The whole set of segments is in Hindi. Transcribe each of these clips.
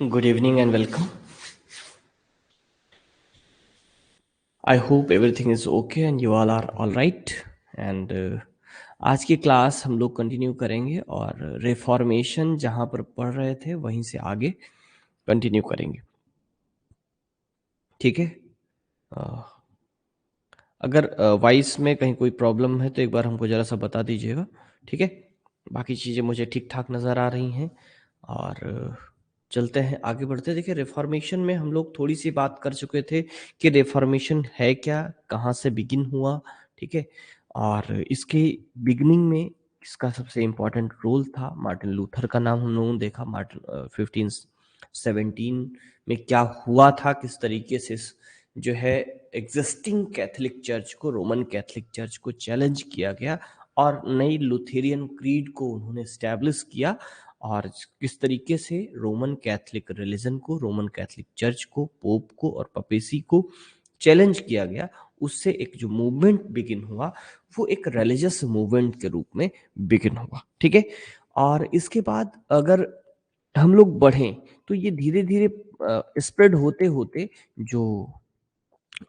Good evening and welcome. I hope everything is okay and you all are all right. And आज की क्लास हम लोग कंटिन्यू करेंगे और रिफॉर्मेशन जहाँ पर पढ़ रहे थे वहीं से आगे कंटिन्यू करेंगे, ठीक है। अ, अगर वॉइस में कहीं कोई प्रॉब्लम है तो एक बार हमको ज़रा सा बता दीजिएगा, ठीक है। बाकी चीज़ें मुझे ठीक ठाक नज़र आ रही हैं और चलते हैं आगे बढ़ते हैं। देखिए, रिफॉर्मेशन में हम लोग थोड़ी सी बात कर चुके थे कि रिफॉर्मेशन है क्या, कहाँ से बिगिन हुआ, ठीक है। और इसके बिगिनिंग में इसका सबसे इम्पोर्टेंट रोल था मार्टिन लूथर का। नाम हम लोगों ने देखा। मार्टिन 1517 में क्या हुआ था, किस तरीके से जो है एग्जिस्टिंग कैथोलिक चर्च को, रोमन कैथोलिक चर्च को चैलेंज किया गया और नई लुथेरियन क्रीड को उन्होंने स्टैब्लिश किया और किस तरीके से रोमन कैथोलिक रिलीजन को, रोमन कैथोलिक चर्च को, पोप को और पपेसी को चैलेंज किया गया। उससे एक जो मूवमेंट बिगिन हुआ वो एक रिलीजियस मूवमेंट के रूप में बिगिन हुआ, ठीक है। और इसके बाद अगर हम लोग बढ़ें तो ये धीरे धीरे स्प्रेड होते होते जो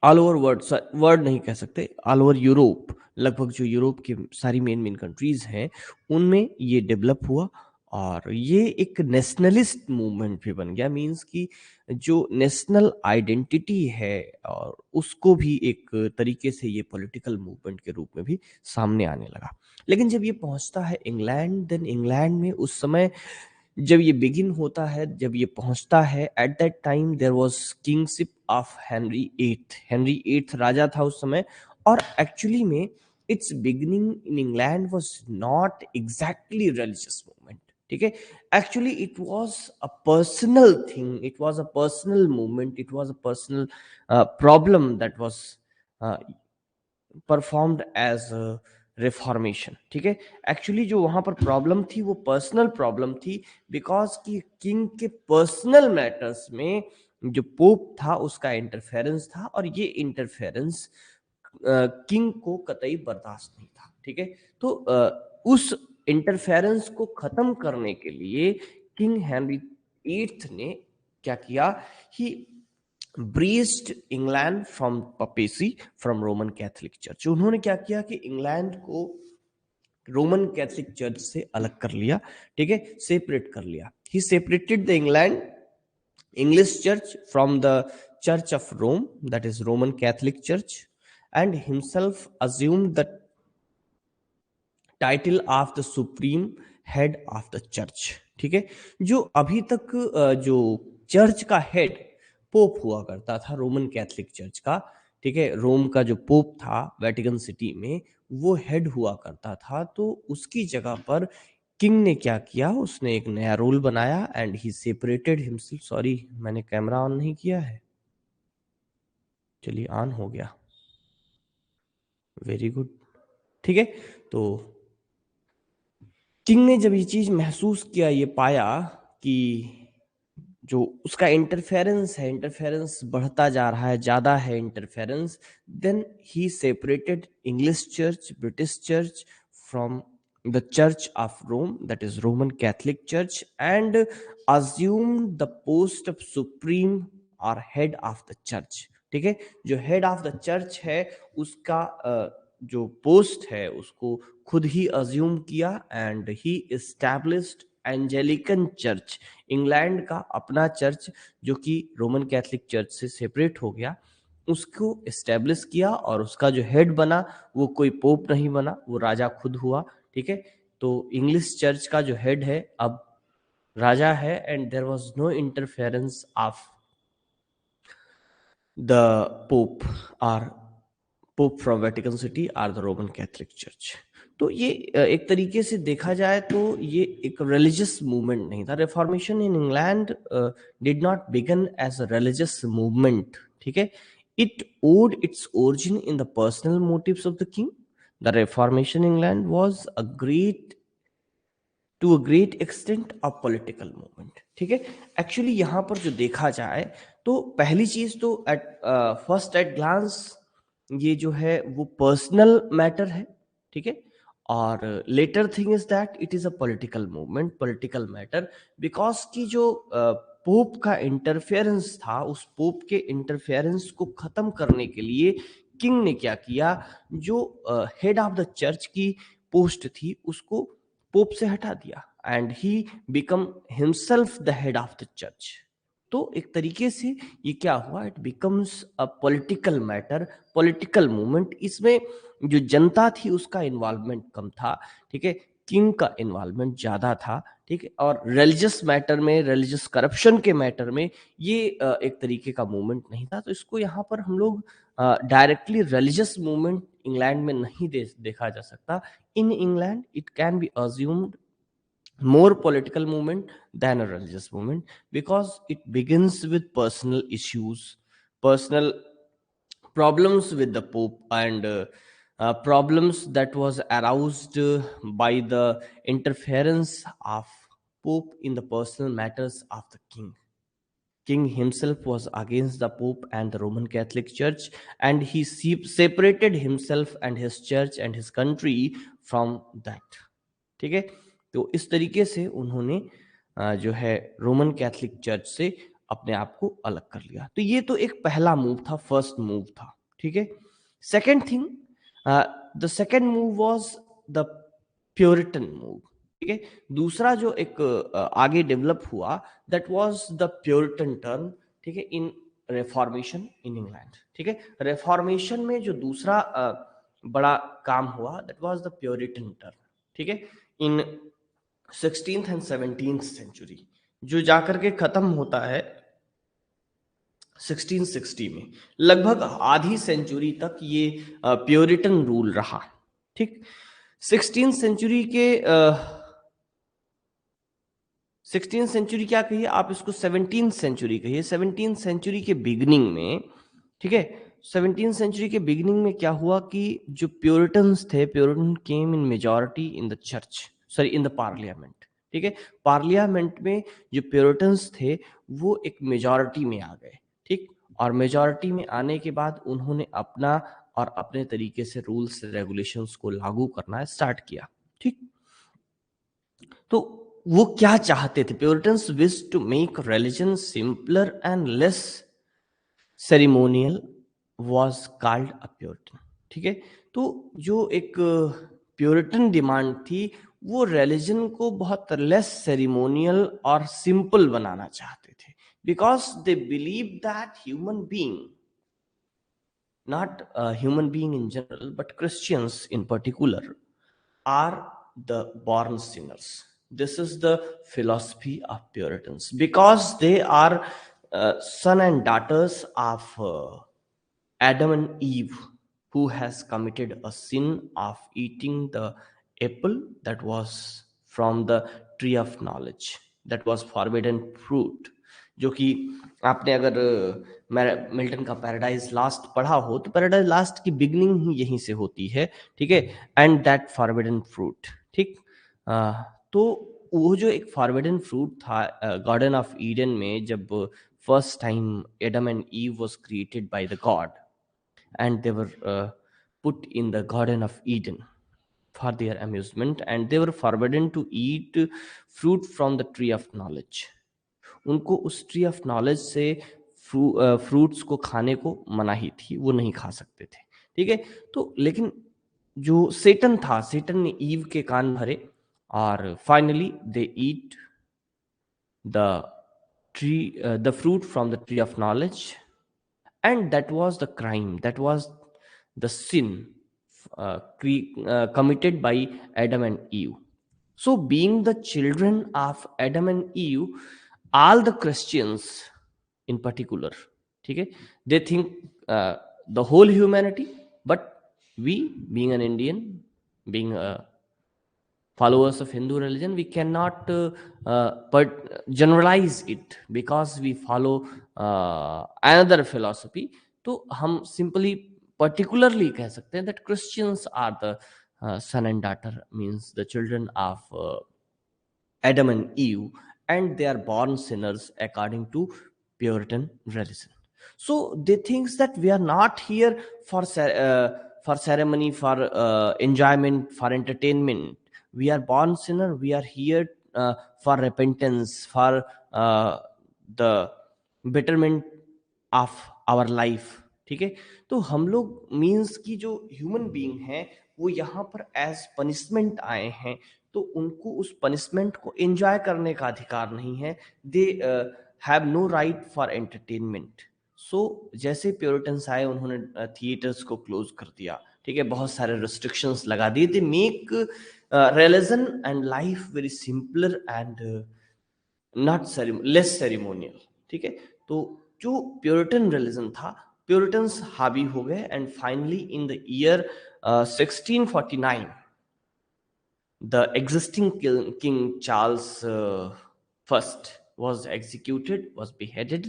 ऑल ओवर वर्ल्ड नहीं कह सकते, ऑल ओवर यूरोप, लगभग जो यूरोप की सारी मेन मेन कंट्रीज हैं उनमें ये डेवलप हुआ और ये एक नेशनलिस्ट मूवमेंट भी बन गया। मींस कि जो नेशनल आइडेंटिटी है और उसको भी एक तरीके से ये पॉलिटिकल मूवमेंट के रूप में भी सामने आने लगा। लेकिन जब ये पहुंचता है इंग्लैंड, देन इंग्लैंड में उस समय जब ये बिगिन होता है, जब ये पहुंचता है, at that time there was kingship of Henry 8 राजा था उस समय। और एक्चुअली में it's beginning in England was not exactly religious movement, ठीक है। Actually it was a personal thing, it was a personal movement, it was a personal problem that was performed as reformation, ठीक है। एक्चुअली जो वहां पर प्रॉब्लम थी वो पर्सनल प्रॉब्लम थी, बिकॉज की किंग के पर्सनल मैटर्स में जो पोप था उसका इंटरफेरेंस था और ये इंटरफेरेंस किंग को कतई बर्दाश्त नहीं था, ठीक है। तो उस इंटरफेरेंस को खत्म करने के लिए किंग हेनरी 8 ने क्या किया, he freed England from papacy, from Roman Catholic church. उन्होंने क्या किया कि इंग्लैंड को रोमन कैथोलिक चर्च से अलग कर लिया, ठीक है, सेपरेट कर लिया। He separated the England English church from the church of Rome, that is Roman Catholic church, and himself assumed the title of the supreme head of the church, ठीक है। जो अभी तक जो चर्च का हेड पोप हुआ करता था रोमन कैथोलिक चर्च का, ठीक है, रोम का जो पोप था वेटिकन सिटी में, वो हेड हुआ करता था। तो उसकी जगह पर किंग ने क्या किया, उसने एक नया रोल बनाया and he separated himself. Sorry, मैंने कैमरा ऑन नहीं किया है, चलिए ऑन हो गया, वेरी गुड, ठीक है। तो किंग ने जब ये चीज महसूस किया, ये पाया कि जो उसका इंटरफेरेंस है, इंटरफेरेंस बढ़ता जा रहा है, ज्यादा है interference, then he separated English church, British church from the church of Rome, that is Roman Catholic church, and assumed the post of supreme और हेड ऑफ द चर्च, ठीक है। जो हेड ऑफ द चर्च है उसका जो पोस्ट है उसको खुद ही अज्यूम किया and he established Anglican church, England का अपना चर्च जो कि रोमन कैथोलिक चर्च से सेपरेट हो गया, उसको एस्टेब्लिश किया। और उसका जो हेड बना वो कोई पोप नहीं बना, वो राजा खुद हुआ, ठीक है। तो इंग्लिश चर्च का जो हेड है अब राजा है and there was no interference of the Pope और Pope from Vatican City or the Roman Catholic church. तो ये एक तरीके से देखा जाए तो ये एक रिलीजियस मूवमेंट नहीं था। Reformation in England did not begin as a religious movement, ठीक है। It owed its origin in the personal motives of the king. The reformation in England was a great to a great extent of political movement, ठीक है। एक्चुअली यहाँ पर जो देखा जाए तो पहली चीज तो एट फर्स्ट एट ग्लांस ये जो है वो पर्सनल मैटर है, ठीक है। और latter thing is that it is a political movement, political matter, because की जो पोप का इंटरफेरेंस था, उस पोप के इंटरफेरेंस को खत्म करने के लिए किंग ने क्या किया, जो हेड ऑफ द चर्च की पोस्ट थी उसको पोप से हटा दिया and he become himself the head of the church. तो एक तरीके से ये क्या हुआ, it becomes a political matter, political movement. इसमें जो जनता थी उसका इन्वॉल्वमेंट कम था, ठीक है, किंग का इन्वॉल्वमेंट ज्यादा था, ठीक है। और रिलीजियस मैटर में, रिलीजियस करप्शन के मैटर में ये एक तरीके का मूवमेंट नहीं था। तो इसको यहाँ पर हम लोग डायरेक्टली रिलीजियस मूवमेंट इंग्लैंड में नहीं देखा जा सकता। In England it can B assumed more political movement than a religious movement, because it begins with personal issues, personal problems with the pope, and problems that was aroused by the interference of pope in the personal matters of the king. King himself was against the pope and the Roman Catholic Church, and he separated himself and his church and his country from that, ठीक है। तो इस तरीके से उन्होंने जो है रोमन कैथलिक चर्च से अपने आप को अलग कर लिया। तो ये तो एक पहला मूव था, फर्स्ट मूव था, ठीक है। Second thing, the second move was the puritan move, ठीक है। दूसरा जो एक आगे डेवलप हुआ, that was the puritan term, ठीक है, इन रिफॉर्मेशन इन इंग्लैंड, ठीक है। रिफॉर्मेशन में जो दूसरा बड़ा काम हुआ, that was the puritan term, ठीक है, इन 16th एंड 17th सेंचुरी, जो जाकर के खत्म होता है 1660 में। लगभग आधी सेंचुरी तक ये प्योरिटन रूल रहा, ठीक। 16th सेंचुरी के 16th सेंचुरी क्या कहिए आप इसको, 17th सेंचुरी कहिए। 17th सेंचुरी के बिगिनिंग में, ठीक है, 17th सेंचुरी के बिगिनिंग में क्या हुआ कि जो प्योरिटन्स थे, puritan came in majority in the church, sorry in the parliament, ठीक है। पार्लियामेंट में जो प्योरिटन्स थे वो एक मेजॉरिटी में आ गए, ठीक। और मेजॉरिटी में आने के बाद उन्होंने अपना और अपने तरीके से रूल्स रेगुलेशंस को लागू करना स्टार्ट किया, ठीक। तो वो क्या चाहते थे, puritans wish to make religion simpler and less ceremonial was called a puritan, ठीक है। तो जो एक प्योरिटन डिमांड थी, वो रिलीजन को बहुत लेस सेरिमोनियल और सिंपल बनाना चाहते थे, because they believe that human being, not human being in general but Christians in particular, are the born sinners. This is the philosophy of Puritans, because they are son and daughters of Adam and Eve, who has committed a sin of eating the apple that was from the tree of knowledge, that was forbidden fruit। जो कि आपने अगर मिल्टन का पैराडाइज लास्ट पढ़ा हो तो पैराडाइज लास्ट की बिगनिंग ही यहीं से होती है, ठीक है। एंड दैट फॉरबिडन फ्रूट, ठीक। तो वो जो एक फॉरबिडन फ्रूट था गार्डन ऑफ ईडन में, जब first time Adam and ewe was created by the God and they were put in the garden of Eden for their amusement, and they were forbidden to eat fruit from the tree of knowledge। उनको उस ट्री ऑफ नॉलेज से फ्रूट्स को खाने को मनाही थी, वो नहीं खा सकते थे, ठीक है। तो लेकिन जो सेटन था, सेटन ने ईव के कान भरे और finally they eat the tree, the fruit from the tree of knowledge, and that was the crime, that was the sin committed by Adam and Eve। So being the children of Adam and Eve, all the Christians in particular, ठीक है, they think the whole humanity, but we being an Indian, being a followers of Hindu religion, we cannot but generalize it, because we follow another philosophy। तो हम simply particularly कह सकते हैं that Christians are the son and daughter, means the children of Adam and Eve, and they are born sinners according to Puritan religion। So they thinks that we are not here for ceremony, for enjoyment, for entertainment. We are born sinner. We are here for repentance, for the betterment of our life. ठीक है, तो हम लोग मीन्स की जो ह्यूमन बीइंग है वो यहाँ पर एज पनिशमेंट आए हैं, तो उनको उस पनिशमेंट को एंजॉय करने का अधिकार नहीं है। They have no right for entertainment. So जैसे प्योरिटन्स आए उन्होंने थिएटर्स को क्लोज कर दिया, ठीक है, बहुत सारे रिस्ट्रिक्शंस लगा दिए। They make religion and life very simpler and not less ceremonial. ठीक है, तो जो प्योरिटन रिलीजन था, प्योरिटन्स हावी हो गए and finally in the year 1649 the existing king Charles first was executed, was beheaded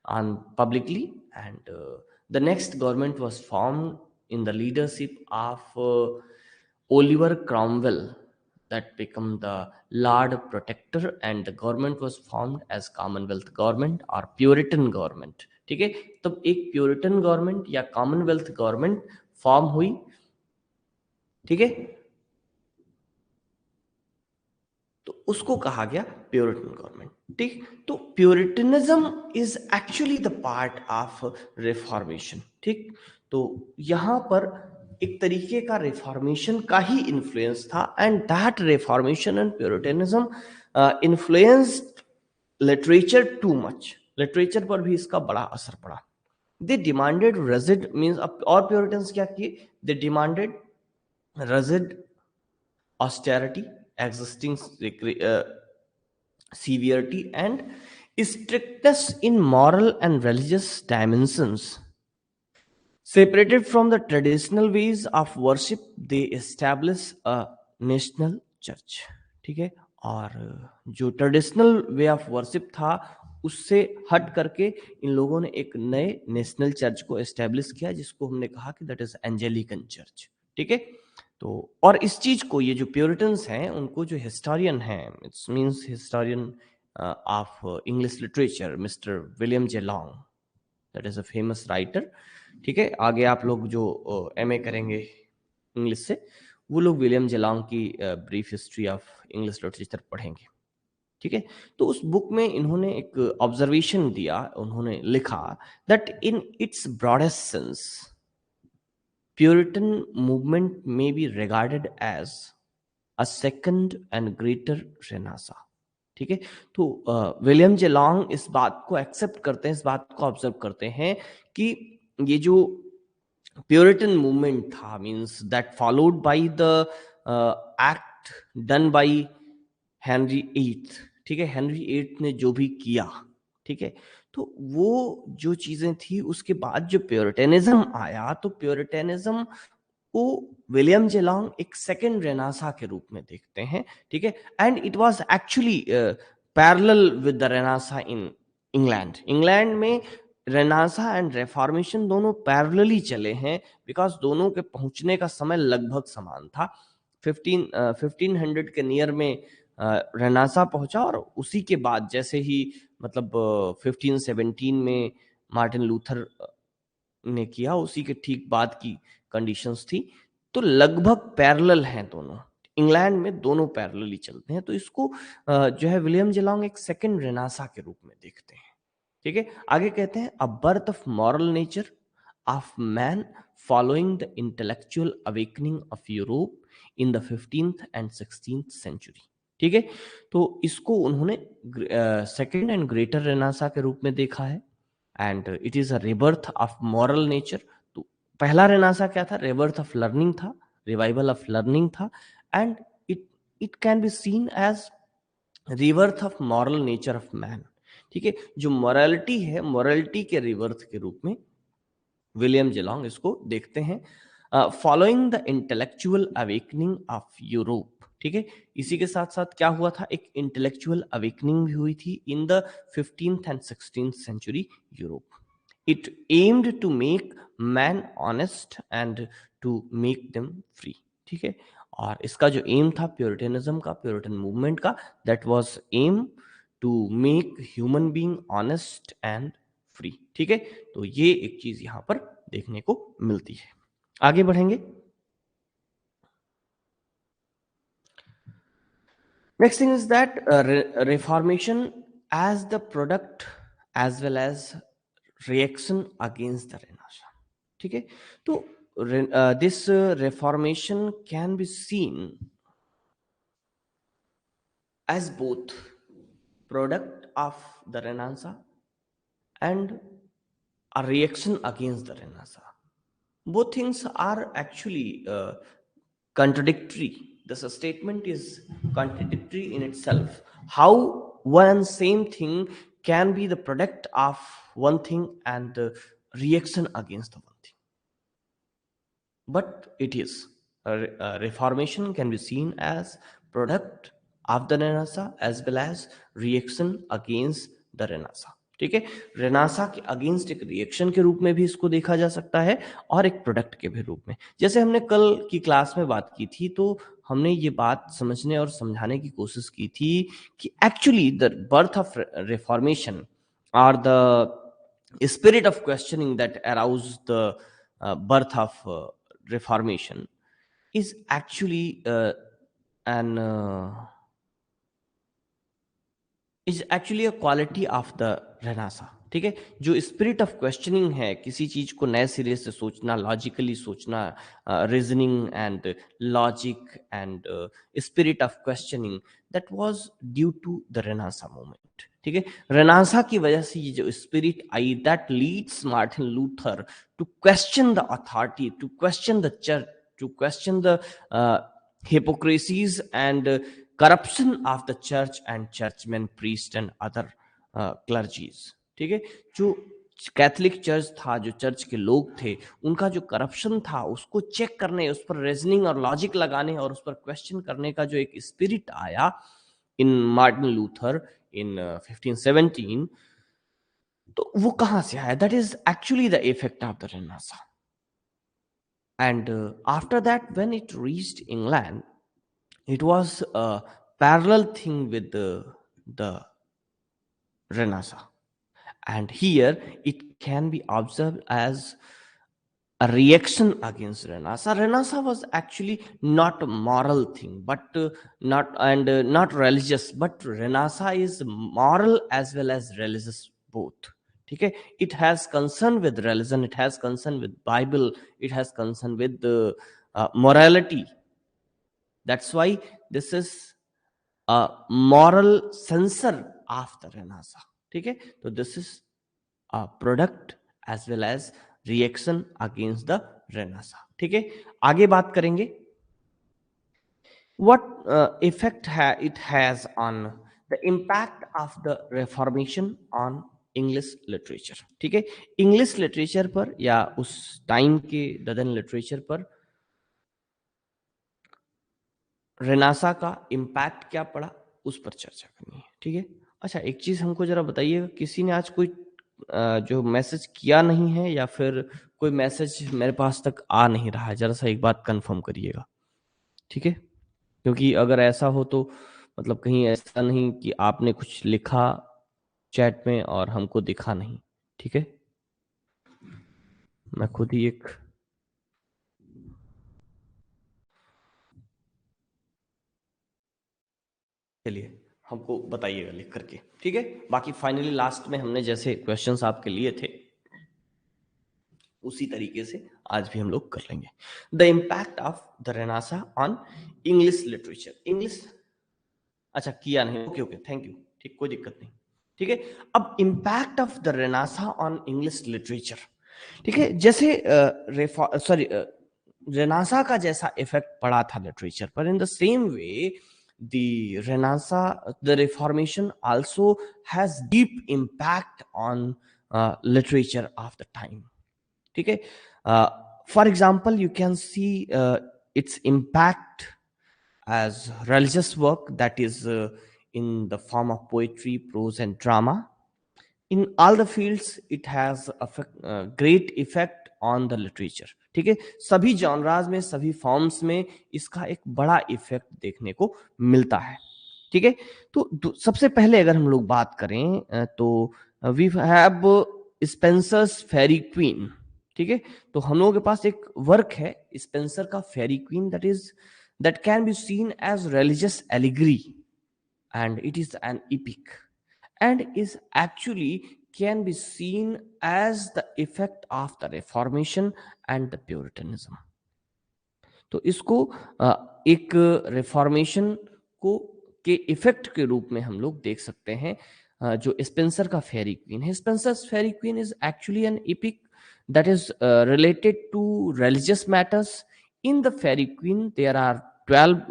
on publicly, and the next government was formed in the leadership of Oliver Cromwell, that became the Lord Protector, and the government was formed as Commonwealth government or Puritan government। ठीक है, तब एक प्यूरिटन गवर्नमेंट या कॉमनवेल्थ गवर्नमेंट फॉर्म हुई। ठीक है, तो उसको कहा गया प्योरिटन गवर्नमेंट। ठीक, तो Puritanism is actually the part of reformation. ठीक, तो यहां पर एक तरीके का रिफॉर्मेशन का ही इन्फ्लुएंस था, and that reformation and Puritanism influenced literature too much. Literature पर भी इसका बड़ा असर पड़ा। दे डिमांडेड रजिड मीन्स, और प्योरिटन्स क्या किए, they demanded rigid austerity, existing severity, and strictness in moral and religious dimensions. Separated from the traditional ways of worship, they establish a national church। ठीक है, और जो ट्रेडिशनल वे ऑफ वर्शिप था उससे हट करके इन लोगों ने एक नए नेशनल चर्च को एस्टेब्लिश किया, जिसको हमने कहा कि दैट इज एंजेलिकन चर्च। ठीक है, तो और इस चीज को ये जो प्योरिटन्स हैं उनको जो हिस्टोरियन हैं, it's means historian of English literature mister William J long, that is a famous writer. ठीक है, आगे आप लोग जो एमए करेंगे इंग्लिश से, वो लोग विलियम जे लॉन्ग की brief history of English literature पढ़ेंगे। ठीक है, तो उस बुक में इन्होंने एक ऑब्जर्वेशन दिया, उन्होंने लिखा that in its broadest sense Puritan movement may be regarded as a second and greater Renaissance। ठीक है, तो विलियम जे लॉन्ग इस बात को एक्सेप्ट करते हैं, इस बात को ऑब्जर्व करते हैं कि ये जो प्योरिटन मूवमेंट था, means that followed by the act done by Henry eight. ठीक है, हेनरी एट ने जो भी किया, ठीक है, तो वो जो चीजें थी, उसके बाद जो प्योरिटेनिज्म आया, तो प्योरिटेनिज्म को विलियम जे लॉन्ग एक सेकेंड रेनासा के रूप में देखते हैं। ठीक है, and it was actually parallel with the renaissance in England. England में रेनासा एंड रेफॉर्मेशन दोनों पैरेलली चले हैं, बिकॉज दोनों के पहुंचने का समय लगभग समान था। 1500 के नियर में रेनासा पहुंचा, और उसी के बाद जैसे ही मतलब 1517 में मार्टिन लूथर ने किया, उसी के ठीक बाद की कंडीशंस थी। तो लगभग पैरेलल हैं दोनों, इंग्लैंड में दोनों पैरेलली चलते हैं। तो इसको जो है विलियम जे लॉन्ग एक सेकेंड रेनासा के रूप में देखते हैं। ठीक है, आगे कहते हैं a birth of moral nature of man following the intellectual awakening of Europe in the 15th and 16th century. ठीक है, तो इसको उन्होंने सेकेंड एंड ग्रेटर रेनासा के रूप में देखा है, and it is a rebirth of moral nature. तो पहला रेनासा क्या था, रिबर्थ ऑफ लर्निंग था, रिवाइवल ऑफ लर्निंग था, and it it can be seen as rebirth of moral nature of man. ठीक है, जो मॉरलिटी है, मॉरलिटी के रिबर्थ के रूप में विलियम जे लॉन्ग इसको देखते हैं, following the intellectual awakening of Europe. ठीक है, इसी के साथ साथ क्या हुआ था, एक इंटेलेक्चुअल अवेकनिंग भी हुई थी in the 15th and 16th century Europe. It aimed to make man honest and to make them free. ठीक है, और इसका जो एम था प्योरिटेनिज्म का, प्योरिटन मूवमेंट का, that was aim to make human being honest and free. ठीक है, तो ये एक चीज यहां पर देखने को मिलती है। आगे बढ़ेंगे। Next thing is that reformation as the product as well as reaction against the Renaissance. ठीक है, तो this reformation can be seen as both product of the Renaissance and a reaction against the Renaissance. Both things are actually contradictory. This statement is contradictory in itself. How one same thing can be the product of one thing and the reaction against the one thing? But it is. A reformation can be seen as product of the Renaissance as well as reaction against the Renaissance. ठीक है, रेनासा के अगेंस्ट एक रिएक्शन के रूप में भी इसको देखा जा सकता है और एक प्रोडक्ट के भी रूप में. जैसे हमने कल की क्लास में बात की थी, तो हमने ये बात समझने और समझाने की कोशिश की थी कि actually the birth of reformation और the spirit of questioning that arouse the birth of reformation is actually an is actually a quality of the Renaissance. ठीक है, जो स्पिरिट ऑफ क्वेश्चनिंग है, किसी चीज को नए सिरे से सोचना, लॉजिकली सोचना, reasoning and logic and spirit of questioning, that was due to the renaissance movement. ठीक है, रेनासा की वजह से ये जो स्पिरिट आई, that leads Martin Luther to question the authority, to question the church, to question the hypocrisies and corruption of the church and churchmen, priest and other clergies. ठीक है, जो कैथोलिक चर्च था, जो चर्च के लोग थे, उनका जो करप्शन था उसको चेक करने, उस पर रीजनिंग और लॉजिक लगाने और उस पर क्वेश्चन करने का जो एक स्पिरिट आया इन मार्टिन लूथर इन 1517, तो वो कहां से आया? That is actually the effect of the renaissance. And after that, when it reached England, it was a parallel thing with the Renaissance. And here it can be observed as a reaction against Renaissance. Renaissance was actually not a moral thing, but not religious, but Renaissance is moral as well as religious both. ठीक है, it has concern with religion, it has concern with Bible, it has concern with the morality. That's why this is a moral censor of the Renaissance. ठीक है, तो this is a product as well as reaction against the Renaissance. ठीक है, आगे बात करेंगे. What effect it has on the impact of the Reformation on English literature. ठीक है, इंग्लिश लिटरेचर पर या उस टाइम के ददन लिटरेचर पर रेनासा का इम्पैक्ट क्या पड़ा, उस पर चर्चा करनी है. ठीक है, अच्छा एक चीज हमको जरा बताइएगा, किसी ने आज कोई जो मैसेज किया नहीं है या फिर कोई मैसेज मेरे पास तक आ नहीं रहा है? जरा सा एक बात कंफर्म करिएगा. ठीक है, क्योंकि अगर ऐसा हो तो मतलब कहीं ऐसा नहीं कि आपने कुछ लिखा चैट में और हमको दिखा नहीं. ठीक है, मैं खुद ही एक चलिए हमको बताइएगा लिख करके. ठीक है, बाकी फाइनली लास्ट में हमने जैसे क्वेश्चंस आपके लिए थे उसी तरीके से आज भी हम लोग कर लेंगे. The impact of the renaissance on English literature. English अच्छा किया नहीं, ओके ओके थैंक यू, ठीक कोई दिक्कत नहीं. ठीक है, अब impact of the renaissance on English literature. ठीक है, जैसे रेनासा का जैसा इफेक्ट पड़ा था लिटरेचर पर, in the same way the Renaissance, the Reformation also has deep impact on literature of the time. ठीक है, for example you can see its impact as religious work, that is in the form of poetry, prose and drama. In all the fields it has a great effect on the literature. ठीक है, सभी जॉनराज में, सभी फॉर्म्स में इसका एक बड़ा इफेक्ट देखने को मिलता है. ठीक है, तो सबसे पहले अगर हम लोग बात करें तो we have Spenser's Faerie Queene. ठीक है, तो हम लोगों के पास एक वर्क है स्पेंसर का Faerie queen, that can be seen as religious allegory and it is an epic and is actually can be seen as the effect of the Reformation and the Puritanism. तो इसको एक रिफॉर्मेशन को के इफेक्ट के रूप में हम लोग देख सकते हैं। जो स्पेंसर का फेरी क्वीन है, Spenser's Faerie Queene is actually an epic that is related to religious matters. In the Fairy Queen, there are 12.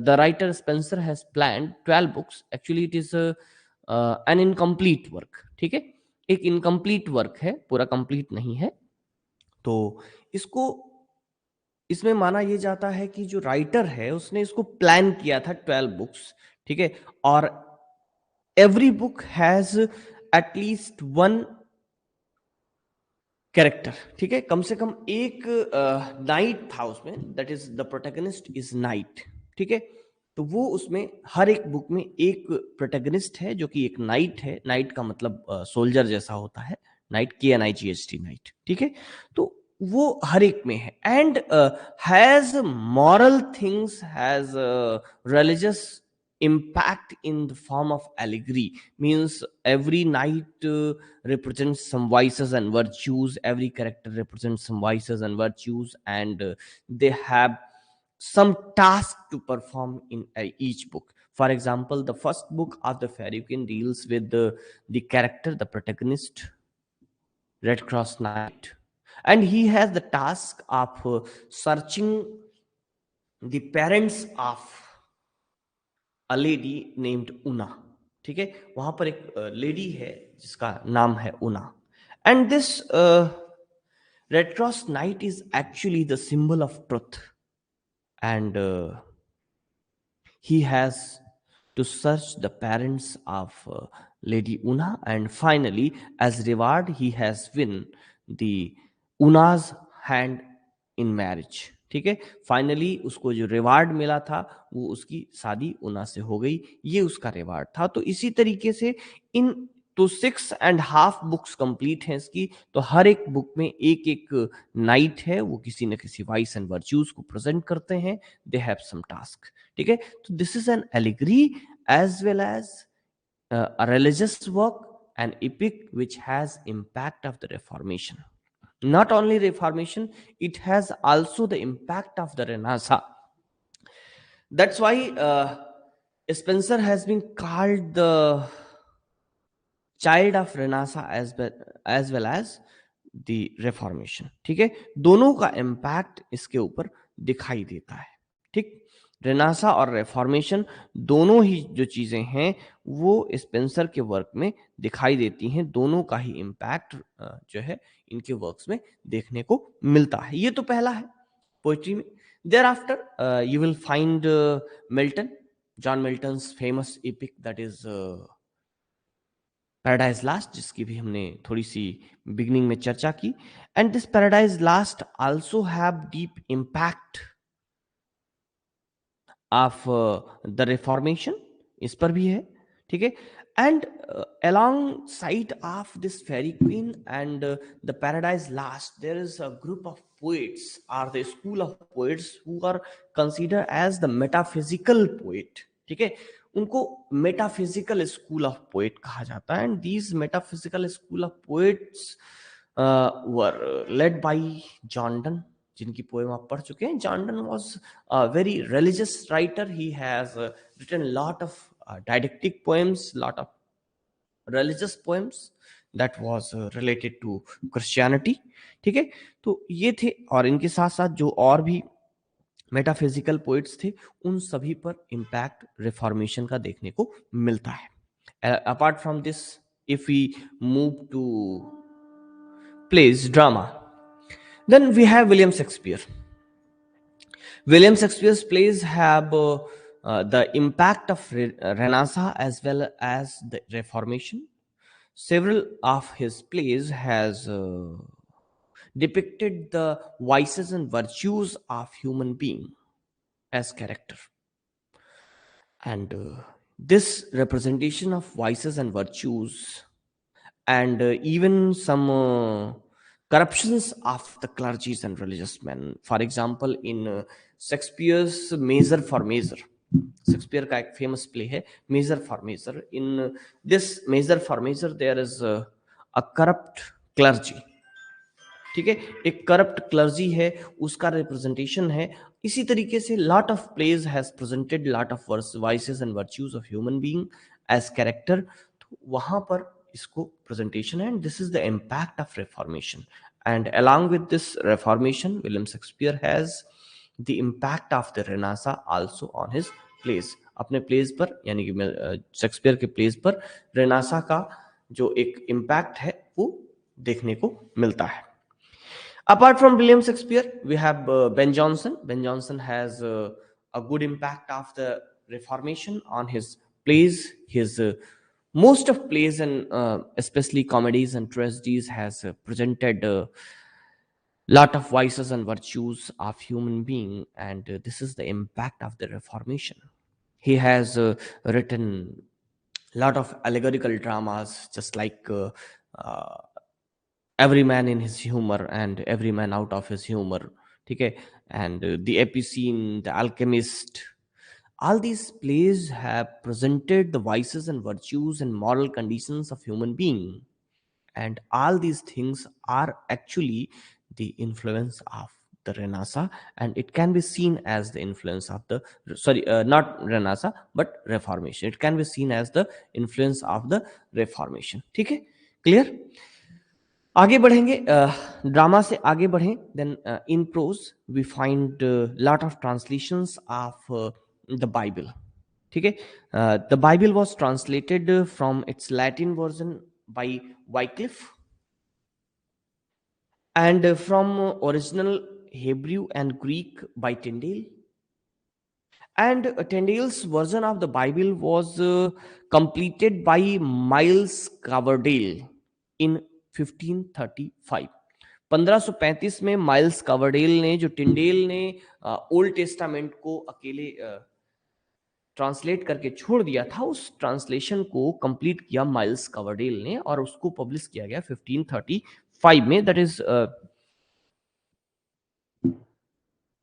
The writer Spencer has planned 12 books. Actually, it is an incomplete work. ठीक है, एक इनकम्प्लीट वर्क है, पूरा कंप्लीट नहीं है। तो इसको इसमें माना यह जाता है कि जो राइटर है उसने इसको प्लान किया था 12 बुक्स। ठीक है, और every book has at least one character. ठीक है, कम से कम एक नाइट था उसमें, that is the protagonist is night. ठीक है, तो वो उसमें हर एक बुक में एक प्रोटैगनिस्ट है जो कि एक नाइट है। नाइट का मतलब सोल्जर जैसा होता है, नाइट, KNIGHT, नाइट। ठीक है, तो वो हर एक में है and has moral things, has religious impact in the form of allegory. Means every knight represents some vices and virtues, every character represents some vices and virtues, and they have some task to perform in each book. For example, the first book of the Fairy Queen deals with the character, the protagonist, Red Cross Knight, and he has the task of searching the parents of a lady named Una. ठीक है, वहां पर एक लेडी है जिसका नाम है Una, and this red cross knight is actually the symbol of truth, and he has to search the parents of Lady Una, and finally as reward he has win the Una's hand in marriage. ठीक है, फाइनली उसको जो रिवार्ड मिला था वो उसकी शादी उना से हो गई, ये उसका रिवार्ड था। तो इसी तरीके से इन तो 6.5 बुक्स कंप्लीट हैं इसकी। तो हर एक बुक में एक एक नाइट है, वो किसी न किसी वाइस एंड वर्च्यूज को प्रेजेंट करते हैं, दे हैव सम टास्क। ठीक है, तो this is an allegory as well as a religious work, an epic which has impact of the Reformation. Not only Reformation, it has also the impact of the Renaissance. That's why Spencer has been called the child of Renaissance as well as the Reformation. ठीक है, दोनों का इम्पैक्ट इसके ऊपर दिखाई देता है। ठीक, रेनासा और रेफॉर्मेशन दोनों ही जो चीजें हैं वो स्पेंसर के वर्क में दिखाई देती हैं। दोनों का ही इम्पैक्ट जो है इनके वर्क्स में देखने को मिलता है। ये तो पहला है पोएट्री में। Thereafter you will find Milton, John Milton's famous epic that is Paradise Lost, जिसकी भी हमने थोड़ी सी बिगिनिंग में चर्चा की। And this Paradise Lost also have deep impact of the reformation, इस पर भी है। ठीक है, and along side of this fairy queen and the paradise lost, there is a group of poets or the school of poets who are considered as the metaphysical poet. ठीक है, उनको मेटाफिजिकल स्कूल ऑफ पोएट कहा जाता है, and these metaphysical school of poets were led by John Donne, जिनकी पोएम आप पढ़ चुके हैं। John Donne was a very religious writer, he has written lot of didactic poems, lot of religious poems that was related to Christianity. ठीक है, तो ये थे, और इनके साथ साथ जो और भी मेटाफिजिकल पोइट्स थे उन सभी पर इम्पैक्ट रिफॉर्मेशन का देखने को मिलता है। Apart from this, if we move to place drama, then we have William Shakespeare. William Shakespeare's plays have the impact of Renaissance as well as the Reformation. Several of his plays has depicted the vices and virtues of human being as character, and this representation of vices and virtues and even some corruptions of the clergies and religious men. For example, in Shakespeare's Measure for Measure, Shakespeare का एक फेमस प्ले है Measure for Measure. In this Measure for Measure there is a corrupt clergy. ठीक है, एक करप्ट क्लर्जी है, उसका रिप्रेजेंटेशन है. इसी तरीके से lot of plays has presented lot of vices and virtues of human being as character. तो वहां पर इसको प्रेजेंटेशन है. And this is the impact of reformation. And along with this reformation, William Shakespeare has the impact of the Renaissance also on his plays. अपने प्लेज पर, यानी कि शेक्सपियर के प्लेज पर रेनासा का जो एक इम्पैक्ट है वो देखने को मिलता है. Apart from William Shakespeare, we have Ben Jonson. Ben Jonson has a good impact of the Reformation on his plays. His most of plays and especially comedies and tragedies has presented lot of vices and virtues of human being, and this is the impact of the Reformation. He has written lot of allegorical dramas, just like uh, every man in his humor and every man out of his humor. ठीक है, and the Epicene, the Alchemist, all these plays have presented the vices and virtues and moral conditions of human being, and all these things are actually the influence of the Renaissance, and it can be seen as the influence of the, sorry, not Renaissance but Reformation. It can be seen as the influence of the Reformation. ठीक है, क्लियर. आगे बढ़ेंगे, ड्रामा से आगे बढ़ें. Then in prose we find lot of translations of the Bible. ठीक है, the Bible was translated from its Latin version by Wycliffe and from original Hebrew and Greek by Tyndale. And Tyndale's version of the Bible was completed by Miles Coverdale in 1535. 1535 में माइल्स कवरडेल ने, जो टिंडेल ने ओल्ड टेस्टामेंट को अकेले ट्रांसलेट करके छोड़ दिया था, उस ट्रांसलेशन को कंप्लीट किया माइल्स कवरडेल ने और उसको पब्लिश किया गया 1535 में. That is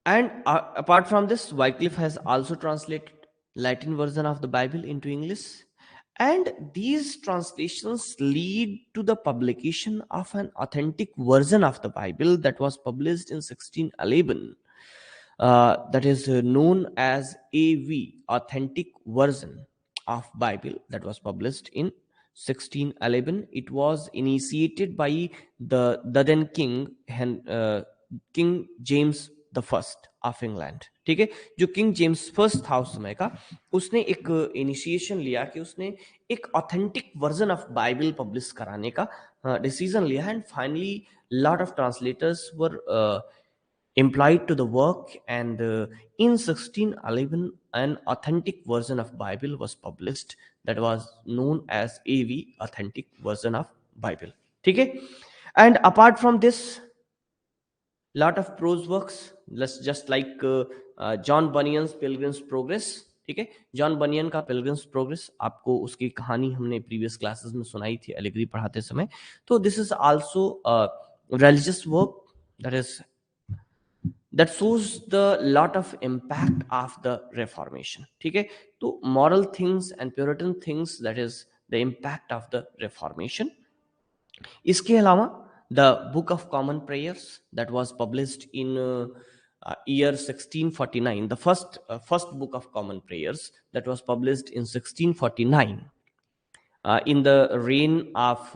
and apart from this, Wycliffe has also translated Latin version of the Bible into English, and these translations lead to the publication of an authentic version of the Bible that was published in 1611. That is known as AV, Authentic Version of Bible, that was published in 1611. It was initiated by the then King James the first of England. ठीक है, जो किंग जेम्स फर्स्ट था उस समय का, उसने एक इनिशिएशन लिया कि उसने एक authentic version of Bible publish कराने का डिसीजन लिया. And finally lot of translators were employed to the work, and in 1611 an authentic version of Bible was published that was known as AV, Authentic Version of Bible. ठीक है, and apart from this, lot of prose works, just like John Bunyan's Pilgrim's Progress. ठीक है, जॉन बनियन का पिलग्रिम्स प्रोग्रेस, आपको उसकी कहानी हमने प्रीवियस क्लासेस में सुनाई थी एलिगरी पढ़ाते समय. तो this is also religious work that shows the lot of impact of the Reformation. ठीक है, तो moral things and Puritan things, that is the impact of the Reformation. इसके अलावा the Book of Common Prayers that was published in year 1649, the first Book of Common Prayers that was published in 1649 in the reign of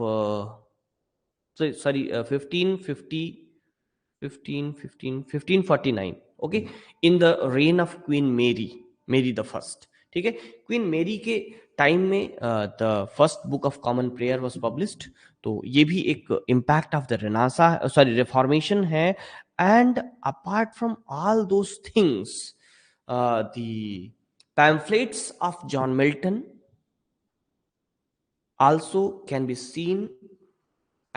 1549. okay, in the reign of Queen Mary the first. ठीक है, क्वीन मेरी के टाइम में the first book of common prayer was published. तो ये भी एक इम्पैक्ट ऑफ द रिफॉर्मेशन है. And apart from all those things, the pamphlets of John Milton also can be seen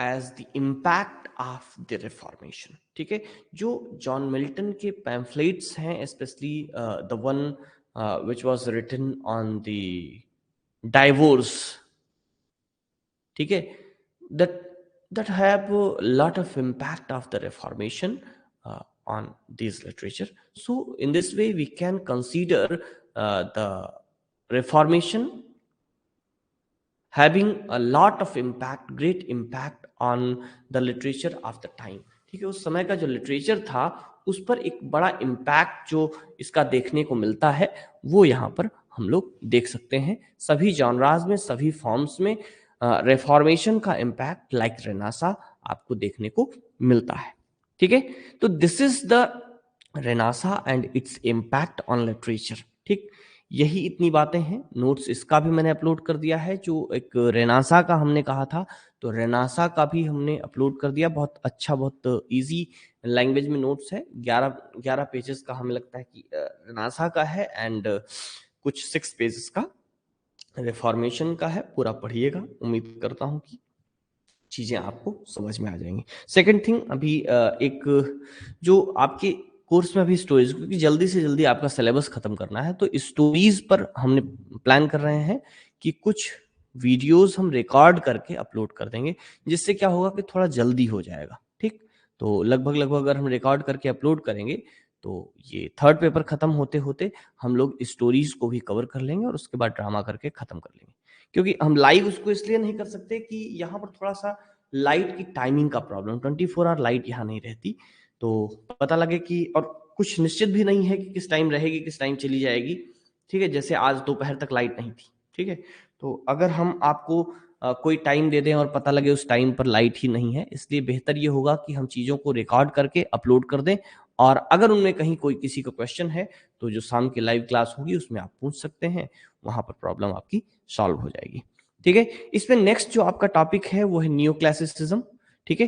as the impact of the Reformation. ठीक है, जो जॉन मिल्टन के पैम्फलेट्स हैं, specially the one which was written on the divorce, ठीक है, that have a lot of impact of the Reformation on these literature. So in this way we can consider the Reformation having a lot of impact, great impact on the literature of the time. ठीक है, उस समय का जो लिटरेचर था उस पर एक बड़ा इम्पैक्ट जो इसका देखने को मिलता है वो यहाँ पर हम लोग देख सकते हैं। सभी जॉनराज में, सभी फॉर्म्स में रिफॉर्मेशन का इम्पैक्ट लाइक रेनासा आपको देखने को मिलता है। ठीक है, तो this is the renaissance and its impact on literature. ठीक, यही इतनी बातें हैं। नोट्स इसका भी मैंने अपलोड कर दिया है, जो एक रेनासा का हमने कहा था तो रेनासा का भी हमने अपलोड कर दिया। बहुत अच्छा, बहुत इजी लैंग्वेज में नोट्स है। 11 पेजेस का हमें लगता है कि रेनासा का है एंड कुछ 6 पेजेस का रिफॉर्मेशन का है। पूरा पढ़िएगा, उम्मीद करता हूँ कि चीजें आपको समझ में आ जाएंगी। सेकंड थिंग, अभी एक जो आपके कोर्स में अभी स्टोरीज, क्योंकि जल्दी से जल्दी आपका सिलेबस खत्म करना है तो स्टोरीज पर हमने प्लान कर रहे हैं कि कुछ वीडियोस हम रिकॉर्ड करके अपलोड कर देंगे, जिससे क्या होगा कि थोड़ा जल्दी हो जाएगा। ठीक, तो लगभग अगर हम रिकॉर्ड करके अपलोड करेंगे तो ये थर्ड पेपर खत्म होते होते हम लोग स्टोरीज को भी कवर कर लेंगे और उसके बाद ड्रामा करके खत्म कर लेंगे। क्योंकि हम लाइव उसको इसलिए नहीं कर सकते कि यहाँ पर थोड़ा सा लाइट की टाइमिंग का प्रॉब्लम, 24 आवर लाइट यहाँ नहीं रहती, तो पता लगे कि, और कुछ निश्चित भी नहीं है कि किस टाइम रहेगी, किस टाइम चली जाएगी। ठीक है, जैसे आज दोपहर तक लाइट नहीं थी। ठीक है, तो अगर हम आपको कोई टाइम दे दें और पता लगे उस टाइम पर लाइट ही नहीं है, इसलिए बेहतर ये होगा कि हम चीज़ों को रिकॉर्ड करके अपलोड कर दें। और अगर उनमें कहीं कोई किसी का क्वेश्चन है तो जो शाम की लाइव क्लास होगी उसमें आप पूछ सकते हैं, वहां पर प्रॉब्लम आपकी सॉल्व हो जाएगी। ठीक है, इसमें नेक्स्ट जो आपका टॉपिक है वो है न्यू क्लासिसिज्म। ठीक है,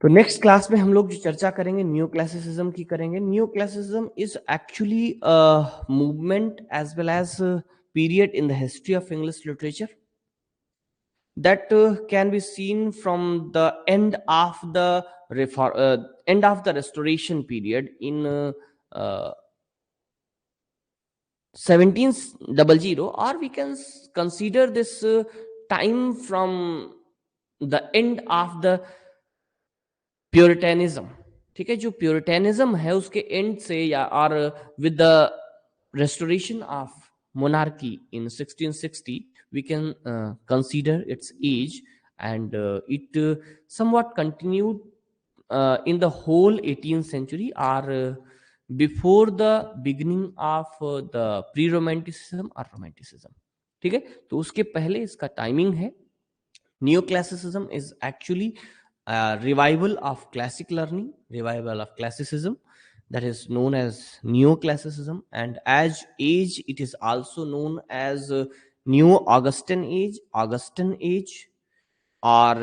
तो नेक्स्ट क्लास में हम लोग जो चर्चा करेंगे न्यू क्लासिसिज्म की करेंगे। New classicism is actually movement as well as period in the history of English literature that can be seen from the end of the end of the restoration period in 1700, or we can consider this time from the end of the प्योरिटेनिज्म। ठीक है, जो प्योरिटेनिज्म है उसके एंड से, या और with the restoration of monarchy in 1660 we can consider its age, and it somewhat continued in the whole 18th century, or before the beginning of the pre-romanticism or romanticism। ठीक है, तो उसके पहले इसका टाइमिंग है। Neoclassicism is actually a revival of classic learning, revival of classicism, that is known as neoclassicism, and as age it is also known as neo Augustan age, or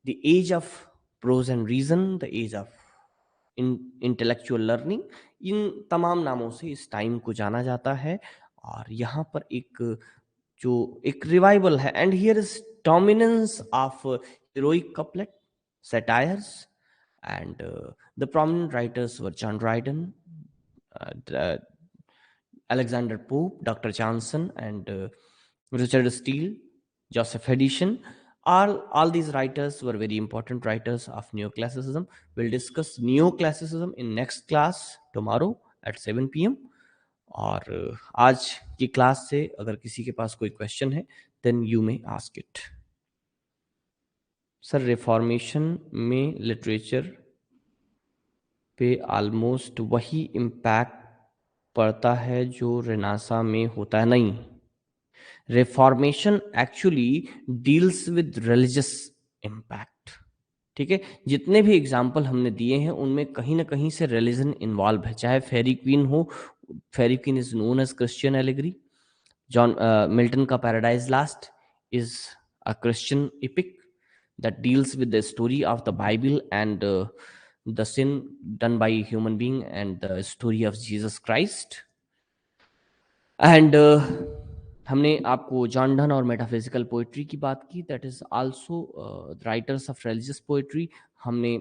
the age of prose and reason, the age of intellectual learning. इन तमाम नामों से इस टाइम को जाना जाता है। और यहाँ पर एक रिवाइवल है, and here is dominance of heroic couplet, satires, and the prominent writers were John Dryden, Alexander Pope, Dr. Johnson, and Richard Steele, Joseph Edition. All these writers were very important writers of neoclassicism. We'll discuss neoclassicism in next class tomorrow at 7 p.m. और आज की क्लास से अगर किसी के पास कोई क्वेश्चन है then you may ask it. Sir, reformation में लिटरेचर पे ऑलमोस्ट वही इम्पैक्ट पड़ता है जो रेनासा में होता है। नहीं, reformation actually deals with religious impact. ठीक है, जितने भी एग्जाम्पल हमने दिए हैं उनमें कहीं ना कहीं से रिलीजन इन्वॉल्व है। चाहे फेरी क्वीन हो, Faerie Queene is known as Christian allegory. John Milton का Paradise Lost is a Christian epic that deals with the story of the Bible and the sin done by a human being and the story of Jesus Christ. And हमने आपको जॉन डन और मेटाफिजिकल पोइट्री की बात की, that is also writers of religious poetry. हमने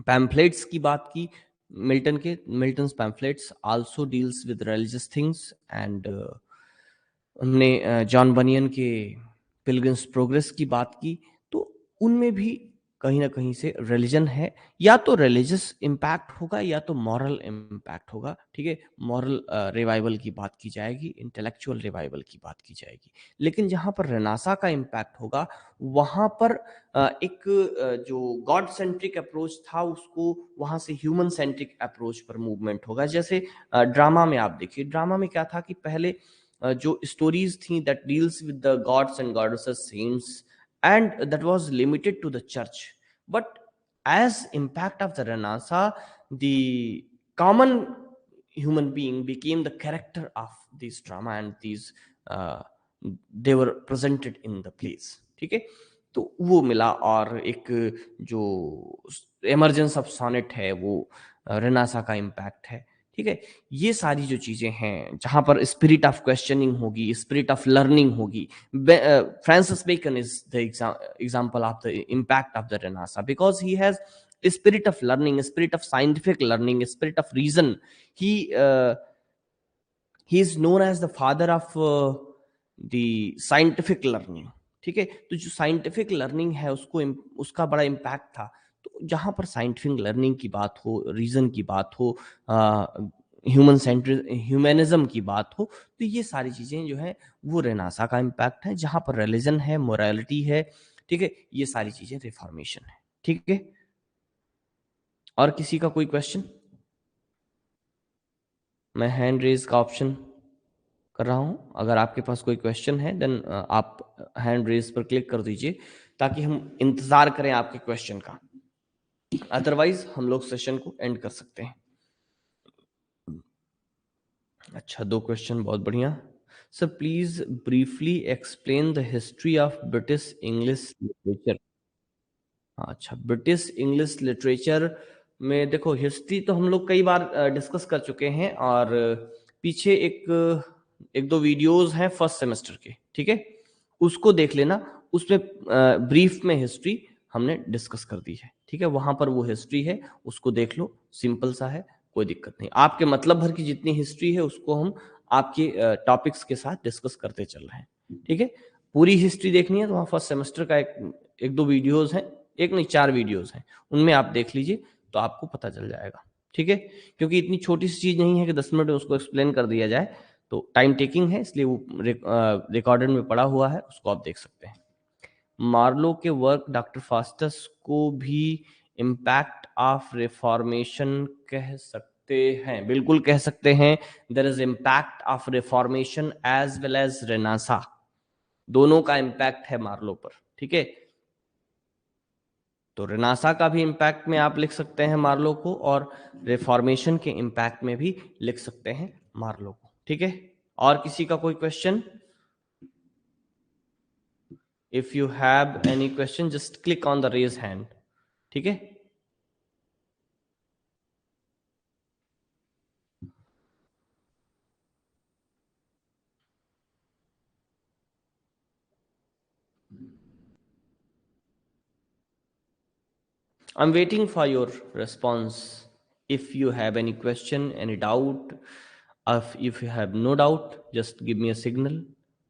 पैम्फलेट्स की बात की, Milton's pamphlets also deals with religious things. And हमने जॉन बनियन के पिलग्रिम्स प्रोग्रेस की बात की, तो उनमें भी कहीं ना कहीं से रिलीजन है, या तो रिलीजियस इम्पैक्ट होगा या तो मॉरल इम्पैक्ट होगा, ठीक है। मॉरल रिवाइवल की बात की जाएगी, इंटेलेक्चुअल रिवाइवल की बात की जाएगी। लेकिन जहाँ पर रेनासा का इम्पैक्ट होगा वहाँ पर एक जो गॉड सेंट्रिक अप्रोच था उसको वहाँ से ह्यूमन सेंट्रिक अप्रोच पर मूवमेंट होगा। जैसे ड्रामा में आप देखिए, ड्रामा में क्या था कि पहले जो स्टोरीज थी that deals with the gods and goddesses saints, and that was limited to the church. But as impact of the Renaissance, the common human being became the character of this drama, and these uh, they were presented in the plays, ठीक है। तो वो मिला, और एक जो एमरजेंस ऑफ सोनेट है वो रेनासा का इम्पैक्ट है, ठीक है। ये सारी जो चीजें हैं जहां पर स्पिरिट ऑफ क्वेश्चनिंग होगी, स्पिरिट ऑफ लर्निंग होगी, Francis Bacon is the example of the impact of the Renaissance, because he has a spirit of learning, a spirit of scientific learning, a spirit of reason. He is known as the father of the scientific learning, ठीक है। तो जो साइंटिफिक लर्निंग है उसको उसका बड़ा इम्पैक्ट था। तो जहां पर साइंटिफिक लर्निंग की बात हो, रीजन की बात हो, ह्यूमनिज्म की बात हो, तो ये सारी चीजें जो है वो रेनासा का इम्पैक्ट है। जहां पर रिलीजन है, मोरालिटी है, ठीक है, ये सारी चीजें रिफॉर्मेशन है, ठीक है। और किसी का कोई क्वेश्चन? मैं हैंड रेज का ऑप्शन कर रहा हूं, अगर आपके पास कोई क्वेश्चन है देन आप हैंड रेज पर क्लिक कर दीजिए ताकि हम इंतजार करें आपके क्वेश्चन का। अदरवाइज हम लोग सेशन को एंड कर सकते हैं। अच्छा, 2 क्वेश्चन, बहुत बढ़िया। Sir please briefly explain the history of British English literature. अच्छा, ब्रिटिश इंग्लिश लिटरेचर में देखो, हिस्ट्री तो हम लोग कई बार डिस्कस कर चुके हैं, और पीछे एक दो वीडियोस हैं फर्स्ट सेमेस्टर के, ठीक है, उसको देख लेना। उसमें ब्रीफ में हिस्ट्री हमने डिस्कस कर दी है, ठीक है। वहां पर वो हिस्ट्री है, उसको देख लो, सिंपल सा है, कोई दिक्कत नहीं। आपके मतलब भर की जितनी हिस्ट्री है उसको हम आपके टॉपिक्स के साथ डिस्कस करते चल रहे हैं, ठीक है। पूरी हिस्ट्री देखनी है तो वहाँ फर्स्ट सेमेस्टर का एक दो वीडियोस हैं, एक नहीं 4 वीडियोस हैं, उनमें आप देख लीजिए तो आपको पता चल जाएगा, ठीक है। क्योंकि इतनी छोटी सी चीज नहीं है कि 10 मिनट में उसको एक्सप्लेन कर दिया जाए, तो टाइम टेकिंग है, इसलिए वो रिकॉर्डेड में पड़ा हुआ है, उसको आप देख सकते हैं। मार्लो के वर्क डॉक्टर फास्टस को भी इम्पैक्ट ऑफ रिफॉर्मेशन कह सकते हैं, बिल्कुल कह सकते हैं। There is impact of reformation as well as renaissance, दोनों का इम्पैक्ट है मार्लो पर, ठीक है। तो रेनासा का भी इम्पैक्ट में आप लिख सकते हैं मार्लो को, और रिफॉर्मेशन के इम्पैक्ट में भी लिख सकते हैं मार्लो को, ठीक है। और किसी का कोई question? If you have any question just click on the raise hand, ठीक है। I'm waiting for your response. If you have any question, any doubt, if you have no doubt, just give me a signal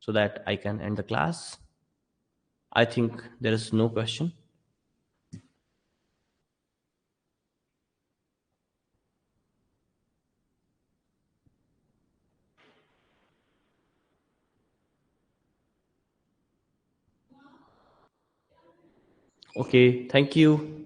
so that I can end the class. I think there is no question. Okay, thank you.